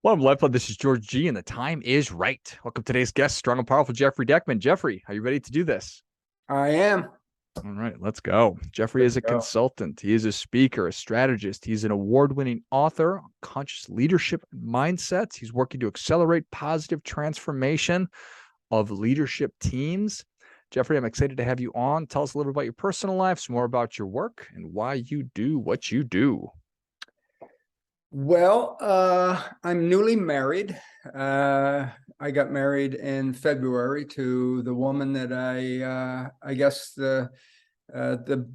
Well, I'm LifeBlood. This is George G, and the time is right. Welcome to today's guest, strong and powerful Jeffrey Deckman. Jeffrey, are you ready to do this? I am. All right, let's go. Jeffrey Let's is a go. consultant. He is a speaker, a strategist. He's an award-winning author on conscious leadership and mindsets. He's working to accelerate positive transformation of leadership teams. Jeffrey, I'm excited to have you on. Tell us a little bit about your personal life, some more about your work, and why you do what you do. Well, I'm newly married. I got married in February to the woman that I guess the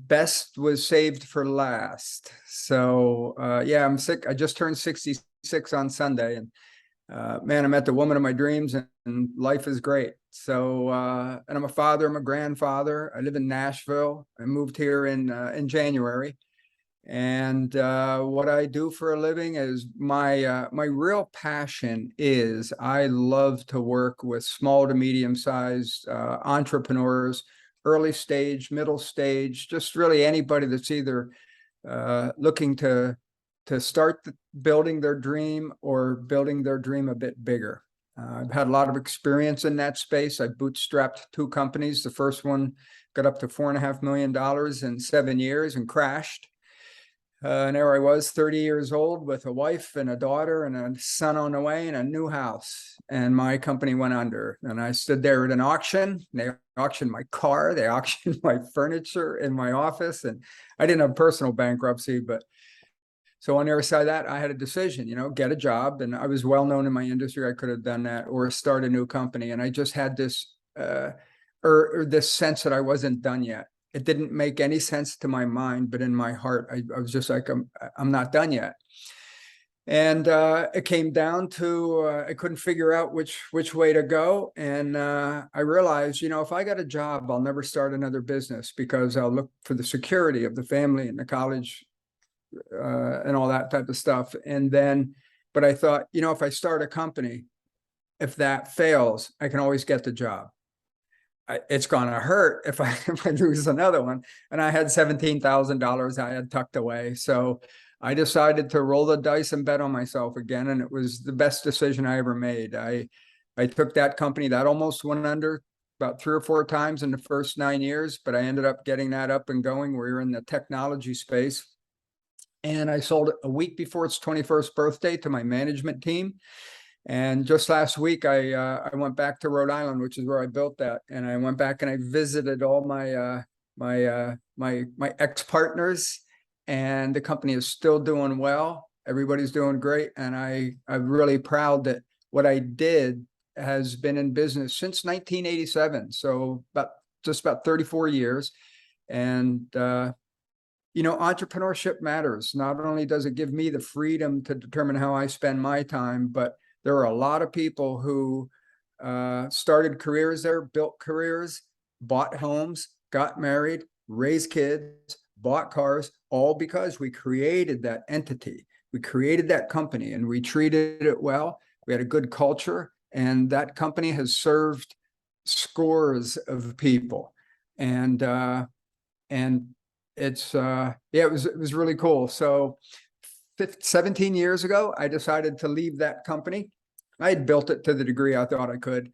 best was saved for last. So yeah, I'm sick. I just turned 66 on Sunday, and man, I met the woman of my dreams, and life is great. So and I'm a father. I'm a grandfather. I live in Nashville. I moved here in January. And what I do for a living is my real passion is I love to work with small to medium sized entrepreneurs, early stage, middle stage, just really anybody that's either looking to start building their dream or building their dream a bit bigger. I've had a lot of experience in that space. I bootstrapped two companies. The first one got up to $4.5 million in 7 years and crashed. And there I was, 30 years old, with a wife and a daughter and a son on the way and a new house. And my company went under. And I stood there at an auction. They auctioned my car. They auctioned my furniture in my office. And I didn't have personal bankruptcy, but so on the other side of that, I had a decision, get a job. And I was well known in my industry. I could have done that or start a new company. And I just had this or this sense that I wasn't done yet. It didn't make any sense to my mind, but in my heart, I was just like, I'm not done yet. And it came down to I couldn't figure out which way to go. And I realized, if I got a job, I'll never start another business because I'll look for the security of the family and the college and all that type of stuff. And then, but I thought, if I start a company, if that fails, I can always get the job. It's going to hurt if I lose another one. And I had $17,000 I had tucked away. So I decided to roll the dice and bet on myself again. And it was the best decision I ever made. I took that company that almost went under about 3 or 4 times in the first 9 years, but I ended up getting that up and going. We were in the technology space. And I sold it a week before its 21st birthday to my management team. And just last week, I went back to Rhode Island, which is where I built that. And I went back and I visited all my ex-partners, and the company is still doing well. Everybody's doing great. And I'm really proud that what I did has been in business since 1987. So just about 34 years. And entrepreneurship matters. Not only does it give me the freedom to determine how I spend my time, but there are a lot of people who started careers there, built careers, bought homes, got married, raised kids, bought cars, all because we created that entity. We created that company and we treated it well. We had a good culture, and that company has served scores of people. And it's it was really cool. So 17 years ago, I decided to leave that company. I had built it to the degree I thought I could.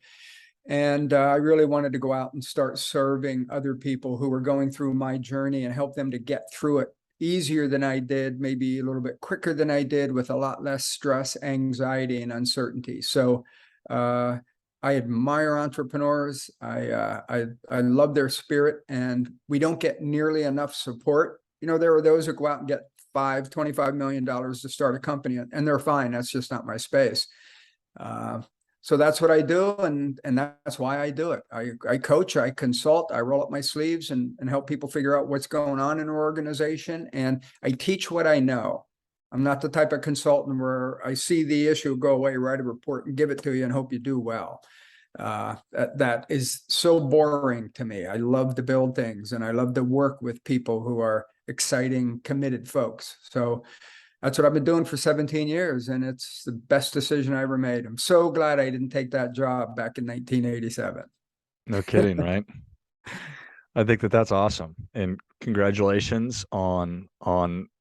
And I really wanted to go out and start serving other people who were going through my journey and help them to get through it easier than I did, maybe a little bit quicker than I did, with a lot less stress, anxiety, and uncertainty. So I admire entrepreneurs. I love their spirit, and we don't get nearly enough support. There are those who go out and get $25 million to start a company, and they're fine. That's just not my space. So that's what I do, and that's why I do it. I coach, I consult, I roll up my sleeves and help people figure out what's going on in an organization, and I teach what I know. I'm not the type of consultant where I see the issue, go away, write a report, and give it to you and hope you do well. That is so boring to me. I love to build things, and I love to work with people who are exciting, committed folks. So that's what I've been doing for 17 years, and it's the best decision I ever made. I'm so glad I didn't take that job back in 1987. No kidding, right? I think that's awesome, and congratulations on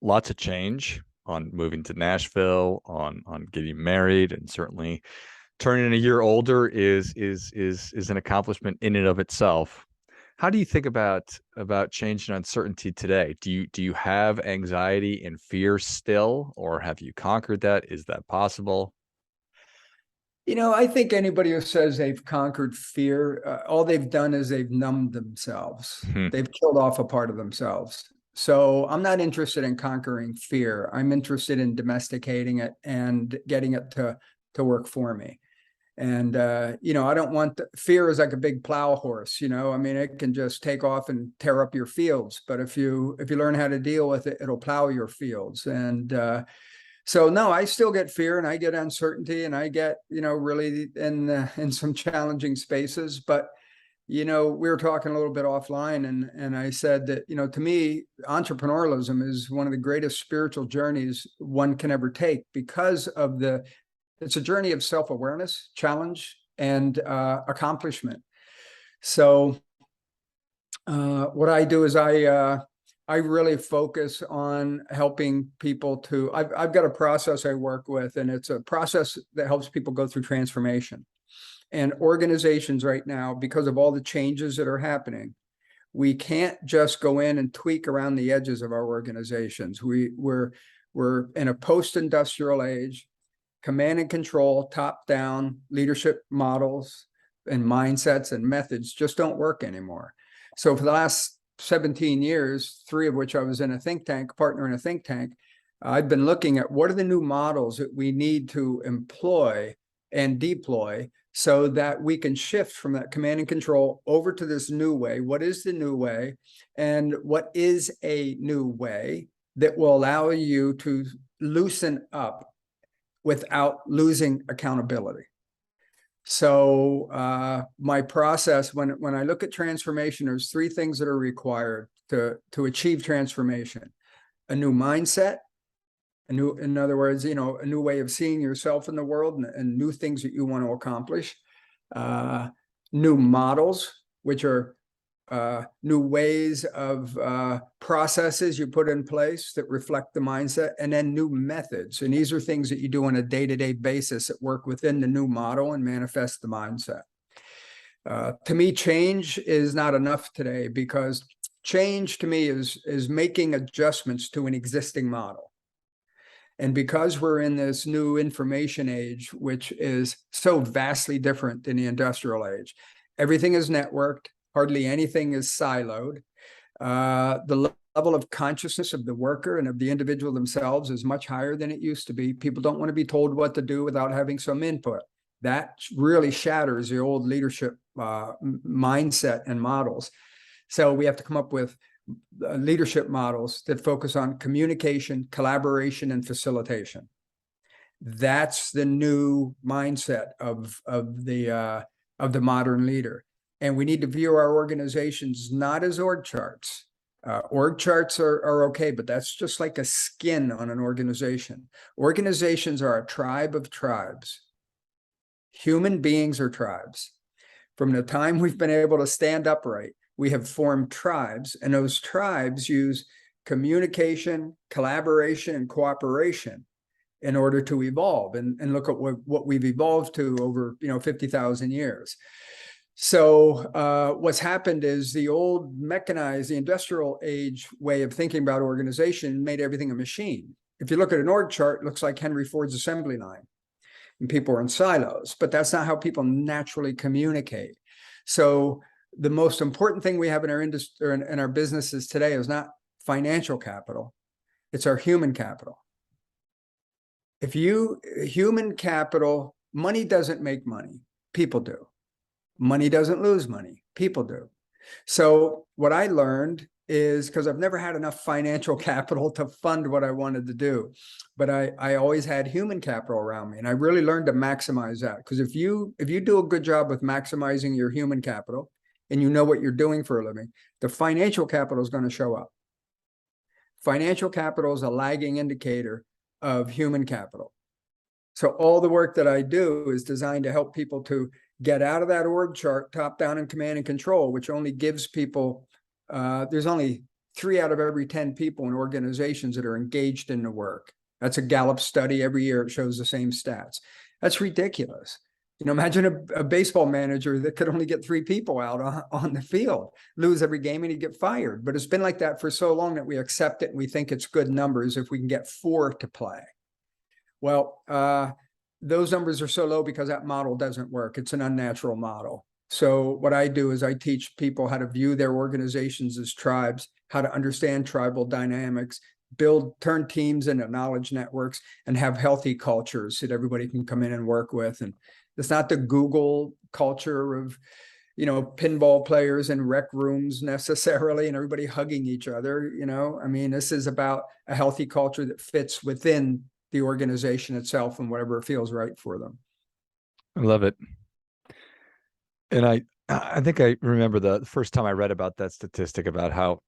lots of change. moving to Nashville, on getting married, and certainly turning a year older is an accomplishment in and of itself. How do you think about change and uncertainty today? Do you have anxiety and fear still, or have you conquered that? Is that possible? I think anybody who says they've conquered fear, all they've done is they've numbed themselves. Hmm. They've killed off a part of themselves. So I'm not interested in conquering fear. I'm interested in domesticating it and getting it to work for me. And I don't want fear is like a big plow horse. I mean, it can just take off and tear up your fields. But if you learn how to deal with it, it'll plow your fields. And so no, I still get fear and I get uncertainty and I get, really in some challenging spaces. But, we were talking a little bit offline and I said that, to me, entrepreneurialism is one of the greatest spiritual journeys one can ever take because of it's a journey of self-awareness, challenge, and accomplishment. So what I do is I really focus on helping people to, I've got a process I work with, and it's a process that helps people go through transformation. And organizations right now, because of all the changes that are happening, we can't just go in and tweak around the edges of our organizations. We're in a post-industrial age. Command and control, top-down leadership models and mindsets and methods just don't work anymore. So for the last 17 years, 3 of which I was in a think tank, partner in a think tank, I've been looking at what are the new models that we need to employ and deploy so that we can shift from that command and control over to this new way. What is the new way? And what is a new way that will allow you to loosen up without losing accountability? So my process, when I look at transformation, there's 3 things that are required to achieve transformation: a new mindset, in other words, a new way of seeing yourself in the world and new things that you want to accomplish, new models, which are new ways of processes you put in place that reflect the mindset, and then new methods. And these are things that you do on a day-to-day basis that work within the new model and manifest the mindset. To me, change is not enough today, because change to me is making adjustments to an existing model. And because we're in this new information age, which is so vastly different than the industrial age, everything is networked. Hardly anything is siloed. The level of consciousness of the worker and of the individual themselves is much higher than it used to be. People don't want to be told what to do without having some input. That really shatters the old leadership mindset and models. So we have to come up with leadership models that focus on communication, collaboration, and facilitation. That's the new mindset of the modern leader. And we need to view our organizations not as org charts. Org charts are okay, but that's just like a skin on an organization. Organizations are a tribe of tribes. Human beings are tribes. From the time we've been able to stand upright, we have formed tribes, and those tribes use communication, collaboration, and cooperation in order to evolve. And look at what we've evolved to over 50,000 years. So what's happened is the old mechanized, the industrial age way of thinking about organization made everything a machine. If you look at an org chart, it looks like Henry Ford's assembly line, and people are in silos, but that's not how people naturally communicate. So the most important thing we have in our industry, in our businesses today, is not financial capital, it's our human capital. Human capital, money doesn't make money, people do. Money doesn't lose money, people do. So what I learned is, because I've never had enough financial capital to fund what I wanted to do, but I always had human capital around me, and I really learned to maximize that. Because if you do a good job with maximizing your human capital, and you know what you're doing for a living, the financial capital is going to show up. Financial capital is a lagging indicator of human capital. So all the work that I do is designed to help people to get out of that org chart, top down and command and control, which only gives people, there's only 3 out of every 10 people in organizations that are engaged in the work. That's a Gallup study. Every year it shows the same stats. That's ridiculous. Imagine a baseball manager that could only get 3 people out on the field, lose every game, and he'd get fired. But it's been like that for so long that we accept it and we think it's good numbers if we can get 4 to play. Well, those numbers are so low because that model doesn't work. It's an unnatural model. So what I do is I teach people how to view their organizations as tribes, how to understand tribal dynamics, turn teams into knowledge networks, and have healthy cultures that everybody can come in and work with. And it's not the Google culture of, pinball players in rec rooms necessarily, and everybody hugging each other. This is about a healthy culture that fits within the organization itself and whatever feels right for them. I love it. And I think I remember the first time I read about that statistic about how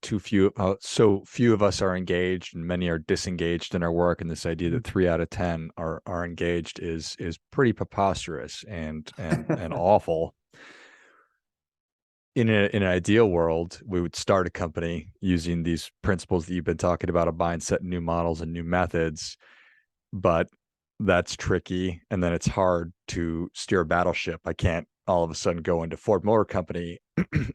so few of us are engaged and many are disengaged in our work, and this idea that 3 out of 10 are engaged is pretty preposterous and awful. In an ideal world, we would start a company using these principles that you've been talking about, a mindset, new models, and new methods, but that's tricky, and then it's hard to steer a battleship. I can't all of a sudden go into Ford Motor Company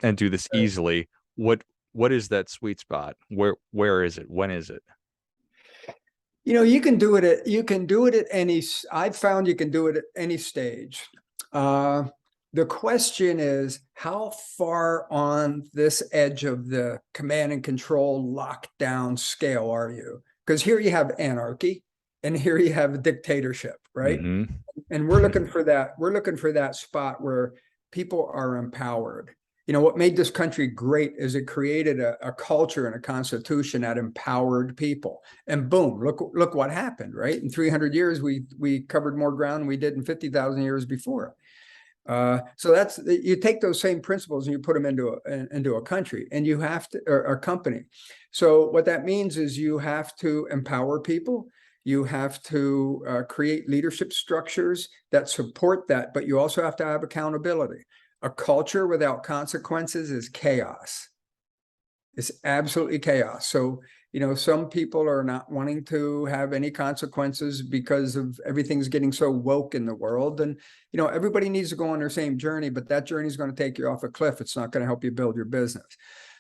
and do this easily. What is that sweet spot? Where is it? When is it? You can do it at any, I've found you can do it at any stage. The question is, how far on this edge of the command and control lockdown scale are you? Because here you have anarchy and here you have a dictatorship, right? Mm-hmm. And we're looking for that. We're looking for that spot where people are empowered. What made this country great is it created a culture and a constitution that empowered people. And boom, look what happened, right? In 300 years, we covered more ground than we did in 50,000 years before. So you take those same principles and you put them into a country, and you have to, or a company. So what that means is you have to empower people. You have to create leadership structures that support that, but you also have to have accountability. A culture without consequences is chaos. It's absolutely chaos. So, some people are not wanting to have any consequences because of everything's getting so woke in the world. And, everybody needs to go on their same journey, but that journey is going to take you off a cliff. It's not going to help you build your business.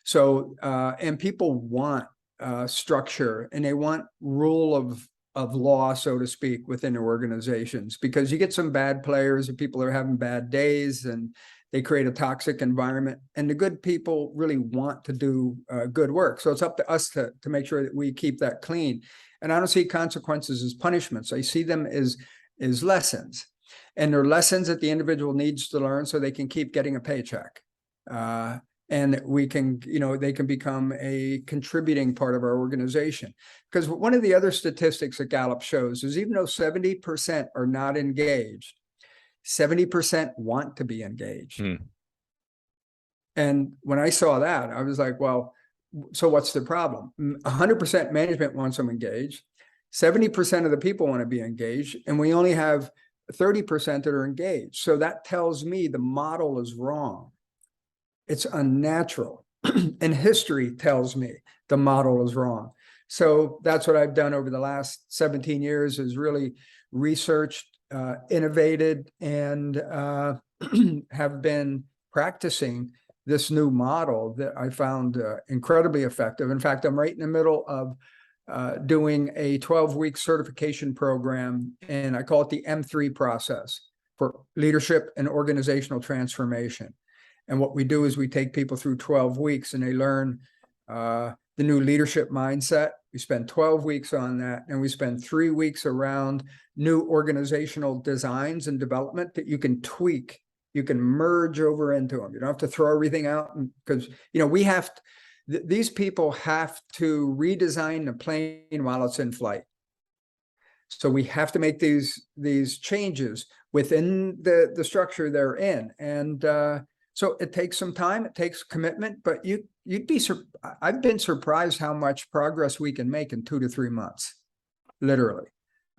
So, and people want structure, and they want rule of law, so to speak, within their organizations, because you get some bad players and people are having bad days and they create a toxic environment, and the good people really want to do good work. So it's up to us to make sure that we keep that clean. And I don't see consequences as punishments. I see them as lessons, and they're lessons that the individual needs to learn so they can keep getting a paycheck. And we can, they can become a contributing part of our organization. Because one of the other statistics that Gallup shows is even though 70% are not engaged, 70% want to be engaged. And when I saw that, I was like, well, so what's the problem? 100% management wants them engaged. 70% of the people want to be engaged. And we only have 30% that are engaged. So that tells me the model is wrong. It's unnatural. And history tells me the model is wrong. So that's what I've done over the last 17 years, is really researched, innovated, and have been practicing this new model that I found incredibly effective. In fact, I'm right in the middle of doing a 12-week certification program, and I call it the M3 process for leadership and organizational transformation. And what we do is we take people through 12 weeks and they learn the new leadership mindset. We spend 12 weeks on that, and we spend 3 weeks around new organizational designs and development that you can tweak, you can merge over into them. You don't have to throw everything out, because we have to, these people have to redesign the plane while it's in flight. So we have to make these changes within the structure they're in, and so it takes some time, it takes commitment, but I've been surprised how much progress we can make in 2 to 3 months, literally.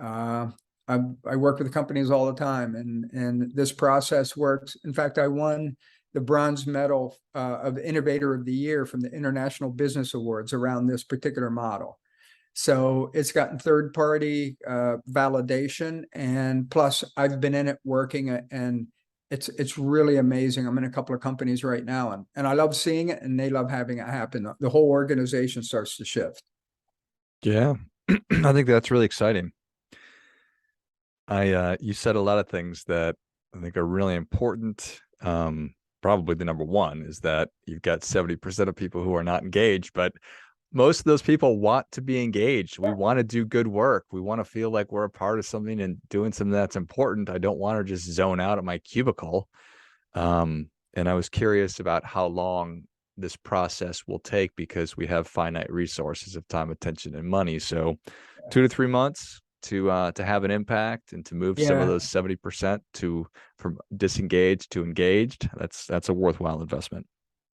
I work with companies all the time, and this process works. In fact, I won the bronze medal of Innovator of the Year from the International Business Awards around this particular model. So it's gotten third party validation. And plus I've been in it working it, and it's really amazing. I'm in a couple of companies right now, and I love seeing it, and they love having it happen. The whole organization starts to shift. Yeah. I think that's really exciting. You said a lot of things that I think are really important. Probably the number one is that you've got 70% of people who are not engaged, but most of those people want to be engaged. We want to do good work. We want to feel like we're a part of something and doing something that's important. I don't want to just zone out at my cubicle. And I was curious about how long this process will take because we have finite resources of time, attention, and money. So 2 to 3 months to have an impact and to move some of Yeah. those 70% to from disengaged to engaged. That's a worthwhile investment.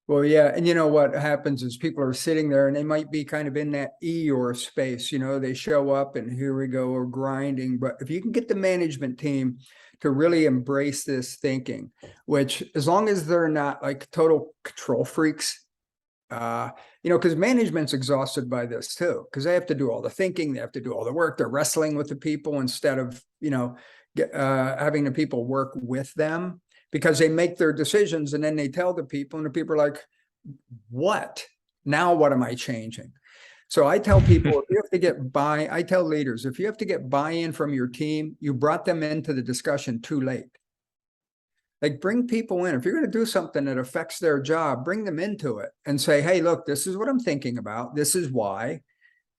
Well, yeah. And you know what happens is people are sitting there and they might be kind of in that Eeyore space, they show up and here we go, we're grinding. But if you can get the management team to really embrace this thinking, which as long as they're not like total control freaks, because management's exhausted by this too, because they have to do all the thinking, they have to do all the work, they're wrestling with the people instead of, having the people work with them, because they make their decisions and then they tell the people, and the people are like, what? Now what am I changing? So I tell people, if you have to get I tell leaders, if you have to get buy-in from your team, you brought them into the discussion too late. Like, bring people in. If you're going to do something that affects their job, bring them into it and say, hey, look, this is what I'm thinking about. This is why.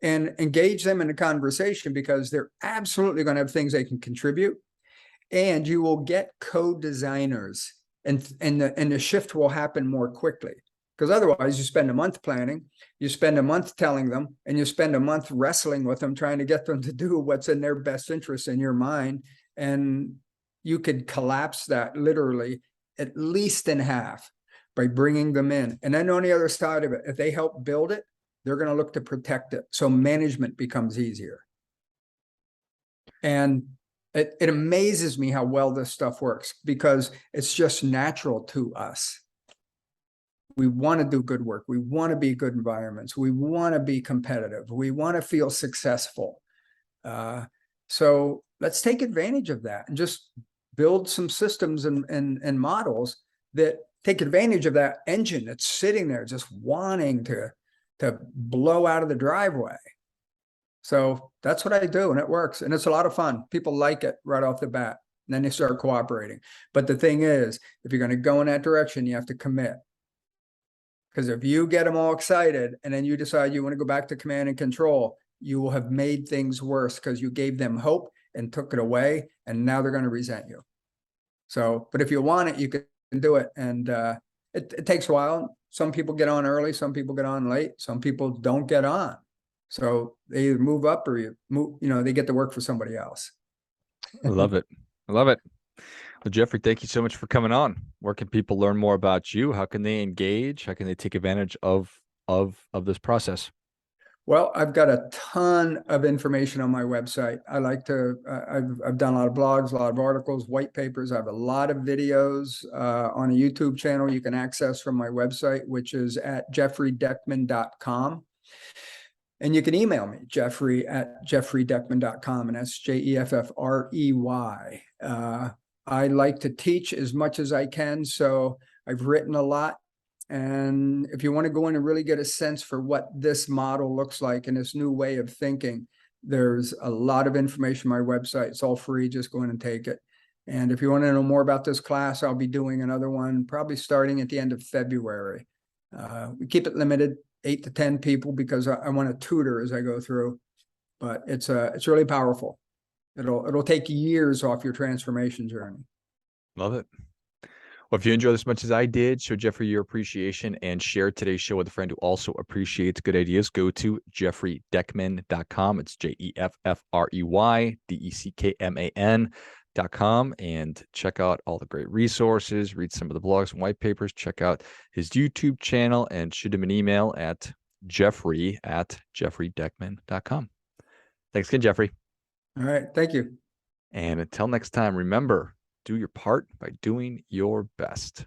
And engage them in a conversation, because they're absolutely going to have things they can contribute. And you will get co-designers, and the shift will happen more quickly. Because otherwise you spend a month planning, you spend a month telling them, and you spend a month wrestling with them, trying to get them to do what's in their best interest in your mind. And you could collapse that literally at least in half by bringing them in. And then on the other side of it, if they help build it, they're going to look to protect it. So management becomes easier. And it amazes me how well this stuff works, because it's just natural to us. We want to do good work. We want to be good environments. We want to be competitive. We want to feel successful. So let's take advantage of that and just build some systems and models that take advantage of that engine that's sitting there just wanting to blow out of the driveway. So that's what I do, and it works, and it's a lot of fun. People like it right off the bat, and then they start cooperating. But the thing is, if you're going to go in that direction, you have to commit. Because if you get them all excited and then you decide you want to go back to command and control, you will have made things worse, because you gave them hope and took it away, and now they're going to resent you. So, but if you want it, you can do it. And it takes a while. Some people get on early, some people get on late, some people don't get on. So they either move up or they get to work for somebody else. I love it. I love it. Well, Jeffrey, thank you so much for coming on. Where can people learn more about you? How can they engage? How can they take advantage of this process? Well, I've got a ton of information on my website. I like to, I've done a lot of blogs, a lot of articles, white papers. I have a lot of videos on a YouTube channel you can access from my website, which is at jeffreydeckman.com. And you can email me, jeffrey@jeffreydeckman.com, and that's JEFFREY. I like to teach as much as I can, so I've written a lot. And if you want to go in and really get a sense for what this model looks like and this new way of thinking, there's a lot of information on my website. It's all free. Just go in and take it. And if you want to know more about this class, I'll be doing another one probably starting at the end of February. We keep it limited, 8 to 10 people, because I want to tutor as I go through. But it's really powerful. It'll take years off your transformation journey. Love it. Well, if you enjoyed as much as I did, show Jeffrey your appreciation and share today's show with a friend who also appreciates good ideas. Go to jeffreydeckman.com. It's JEFFREYDECKMAN.com, and check out all the great resources, read some of the blogs and white papers, check out his YouTube channel, and shoot him an email at jeffrey@jeffreydeckman.com. Thanks again, Jeffrey. All right. Thank you. And until next time, remember, do your part by doing your best.